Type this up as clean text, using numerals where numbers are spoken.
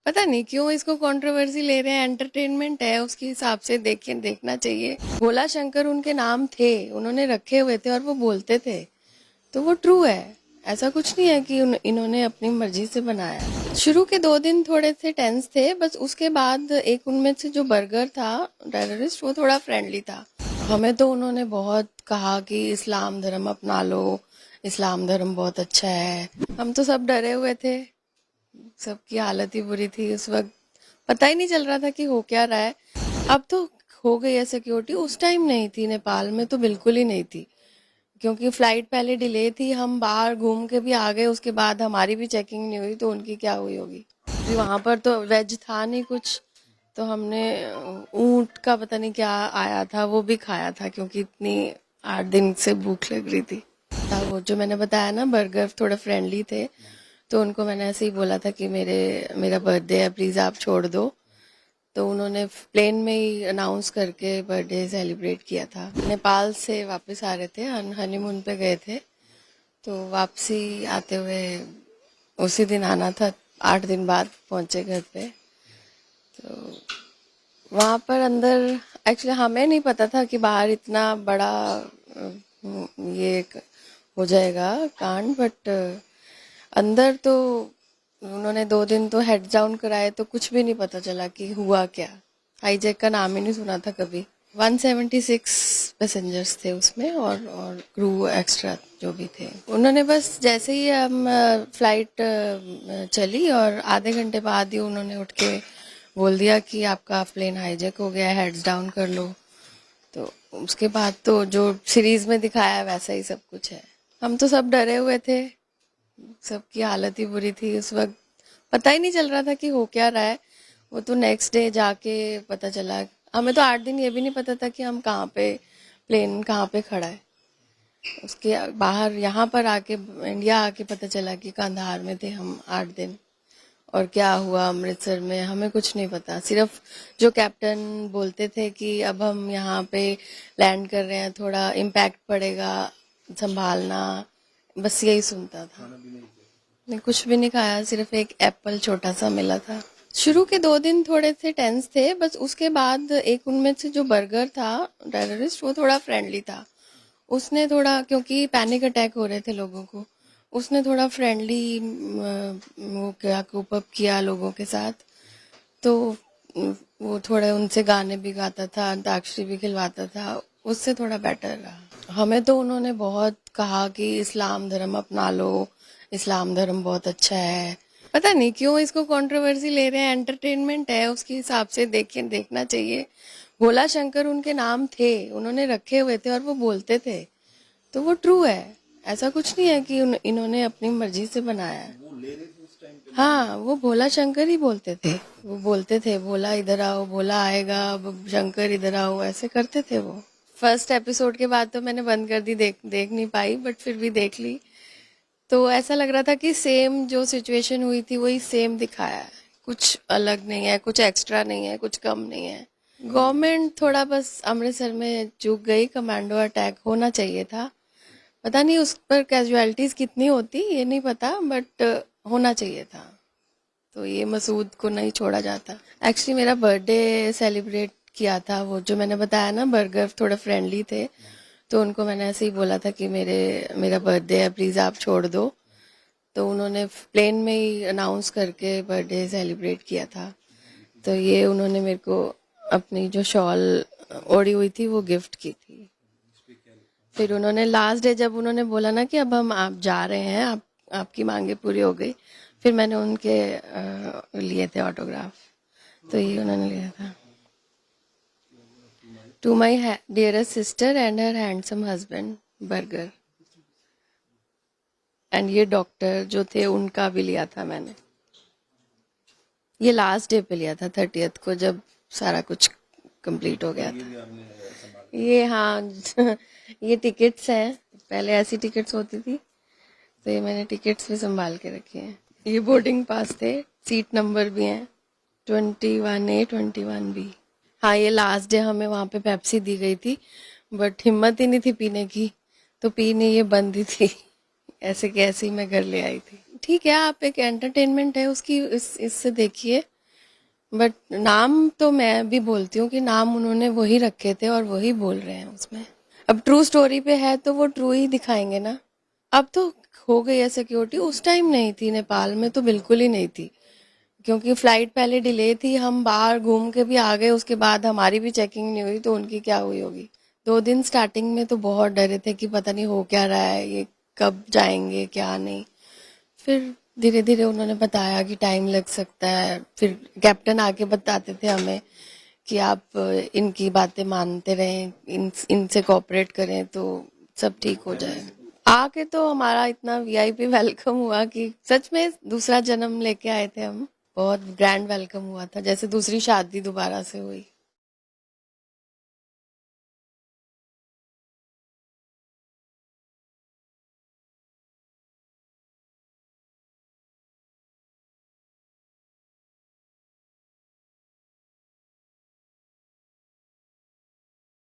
पता नहीं क्यों इसको कंट्रोवर्सी ले रहे हैं। एंटरटेनमेंट है, उसके हिसाब से देखना चाहिए। भोला शंकर उनके नाम थे, उन्होंने रखे हुए थे और वो बोलते थे, तो वो ट्रू है। ऐसा कुछ नहीं है कि इन्होंने अपनी मर्जी से बनाया। शुरू के 2 दिन थोड़े से टेंस थे, बस उसके बाद एक उनमें से जो बर्गर था टेररिस्ट, वो थोड़ा फ्रेंडली था। हमें तो उन्होंने बहुत कहा कि इस्लाम धर्म अपना लो, इस्लाम धर्म बहुत अच्छा है। हम तो सब डरे हुए थे, सबकी हालत ही बुरी थी उस वक्त। पता ही नहीं चल रहा था कि हो क्या रहा है। अब तो हो गई है सिक्योरिटी, उस टाइम नहीं थी। नेपाल में तो बिल्कुल ही नहीं थी, क्योंकि फ्लाइट पहले डिले थी। हम बाहर घूम के भी आ गए, उसके बाद हमारी भी चेकिंग नहीं हुई, तो उनकी क्या हुई होगी। वहां पर तो वेज था नहीं कुछ, तो हमने ऊंट का पता नहीं क्या आया था, वो भी खाया था, क्योंकि इतनी 8 दिन से भूख लग रही थी। वो जो मैंने बताया ना, बर्गर थोड़ा फ्रेंडली थे, तो उनको मैंने ऐसे ही बोला था कि मेरा बर्थडे है, प्लीज़ आप छोड़ दो। तो उन्होंने प्लेन में ही अनाउंस करके बर्थडे सेलिब्रेट किया था। नेपाल से वापस आ रहे थे, हनीमून पे गए थे, तो वापसी आते हुए उसी दिन आना था। 8 दिन बाद पहुंचे घर पे। तो वहाँ पर अंदर एक्चुअली हमें नहीं पता था कि बाहर इतना बड़ा ये हो जाएगा कांड, बट अंदर तो उन्होंने 2 दिन तो हेड डाउन कराए, तो कुछ भी नहीं पता चला कि हुआ क्या। हाईजैक का नाम ही नहीं सुना था कभी। 176 पैसेंजर्स थे उसमें, और क्रू एक्स्ट्रा जो भी थे। उन्होंने बस जैसे ही हम फ्लाइट चली और आधे घंटे बाद ही उन्होंने उठ के बोल दिया कि आपका प्लेन हाईजैक हो गया है, हेड्स डाउन कर लो। तो उसके बाद तो जो सीरीज में दिखाया वैसा ही सब कुछ है। हम तो सब डरे हुए थे, सबकी हालत ही बुरी थी उस वक्त। पता ही नहीं चल रहा था कि हो क्या रहा है। वो तो नेक्स्ट डे जाके पता चला। हमें तो 8 दिन ये भी नहीं पता था कि हम कहाँ पे, प्लेन कहाँ पे खड़ा है। उसके बाहर यहाँ पर आके, इंडिया आके पता चला कि कंधार में थे हम 8 दिन। और क्या हुआ अमृतसर में हमें कुछ नहीं पता। सिर्फ जो कैप्टन बोलते थे कि अब हम यहाँ पे लैंड कर रहे हैं, थोड़ा इम्पैक्ट पड़ेगा, संभालना, बस यही सुनता था। नहीं, कुछ भी नहीं खाया, सिर्फ एक एप्पल छोटा सा मिला था। शुरू के 2 दिन थोड़े से टेंस थे, बस उसके बाद एक उनमें से जो बर्गर था टेररिस्ट, वो थोड़ा फ्रेंडली था। उसने थोड़ा, क्योंकि पैनिक अटैक हो रहे थे लोगों को, उसने थोड़ा फ्रेंडली वो क्या कोप अप किया लोगों के साथ। तो वो थोड़े उनसे गाने भी गाता था, अंताक्षरी भी खिलवाता था, उससे थोड़ा बेटर रहा। हमें तो उन्होंने बहुत कहा कि इस्लाम धर्म अपना लो, इस्लाम धर्म बहुत अच्छा है। पता नहीं क्यों इसको कंट्रोवर्सी ले रहे हैं। एंटरटेनमेंट है, उसके हिसाब से देखना चाहिए। भोला शंकर उनके नाम थे, उन्होंने रखे हुए थे और वो बोलते थे, तो वो ट्रू है। ऐसा कुछ नहीं है कि इन्होंने अपनी मर्जी से बनाया है। हाँ, वो भोला शंकर ही बोलते थे। वो बोलते थे, भोला इधर आओ, भोला आएगा, अब शंकर इधर आओ, ऐसे करते थे वो। फर्स्ट एपिसोड के बाद तो मैंने बंद कर दी, देख नहीं पाई, बट फिर भी देख ली। तो ऐसा लग रहा था कि सेम जो सिचुएशन हुई थी वही सेम दिखाया है। कुछ अलग नहीं है, कुछ एक्स्ट्रा नहीं है, कुछ कम नहीं है। गवर्नमेंट थोड़ा बस अमृतसर में चूक गई। कमांडो अटैक होना चाहिए था। पता नहीं उस पर कैजुअलिटीज कितनी होती, ये नहीं पता, बट होना चाहिए था। तो ये मसूद को नहीं छोड़ा जाता। एक्चुअली मेरा बर्थडे सेलिब्रेट किया था, वो जो मैंने बताया ना, बर्गर थोड़ा फ्रेंडली थे, तो उनको मैंने ऐसे ही बोला था कि मेरा बर्थडे है, प्लीज़ आप छोड़ दो। तो उन्होंने प्लेन में ही अनाउंस करके बर्थडे सेलिब्रेट किया था। तो ये उन्होंने मेरे को अपनी जो शॉल ओढ़ी हुई थी वो गिफ्ट की थी। फिर उन्होंने लास्ट डे जब उन्होंने बोला ना कि अब हम आप जा रहे हैं, आपकी मांगे पूरी हो गई, फिर मैंने उनके लिए थे ऑटोग्राफ, तो ये उन्होंने लिया था। To my dearest sister and her handsome husband Burger. And ये डॉक्टर जो थे उनका भी लिया था मैंने। ये लास्ट डे पे लिया था, 30th को, जब सारा कुछ कंप्लीट हो गया था। ये हाँ ये टिकट्स हैं, पहले ऐसी टिकट्स होती थी, तो ये मैंने टिकट्स भी संभाल के रखे हैं। ये बोर्डिंग पास थे, सीट नंबर भी हैं, 21A 21B। हाँ, ये लास्ट डे हमें वहाँ पे पेप्सी दी गई थी, बट हिम्मत ही नहीं थी पीने की, तो पी नहीं, ये बंद ही थी। ऐसे कैसे ही मैं घर ले आई थी। ठीक है, आप एक एंटरटेनमेंट है उसकी, इससे देखिए। बट नाम तो मैं भी बोलती हूँ कि नाम उन्होंने वही रखे थे और वही बोल रहे हैं उसमें। अब ट्रू स्टोरी पे है तो वो ट्रू ही दिखाएंगे ना। अब तो हो गई है सिक्योरिटी, उस टाइम नहीं थी, नेपाल में तो बिल्कुल ही नहीं थी, क्योंकि फ्लाइट पहले डिले थी, हम बाहर घूम के भी आ गए, उसके बाद हमारी भी चेकिंग नहीं हुई, तो उनकी क्या हुई होगी। 2 दिन स्टार्टिंग में तो बहुत डरे थे कि पता नहीं हो क्या रहा है, ये कब जाएंगे क्या नहीं। फिर धीरे धीरे उन्होंने बताया कि टाइम लग सकता है, फिर कैप्टन आके बताते थे हमें कि आप इनकी बातें मानते रहें, इनसे कोऑपरेट करें तो सब ठीक हो जाए। आके तो हमारा इतना वीआईपी वेलकम हुआ कि सच में दूसरा जन्म लेके आए थे हम। बहुत ग्रैंड वेलकम हुआ था, जैसे दूसरी शादी दोबारा से हुई।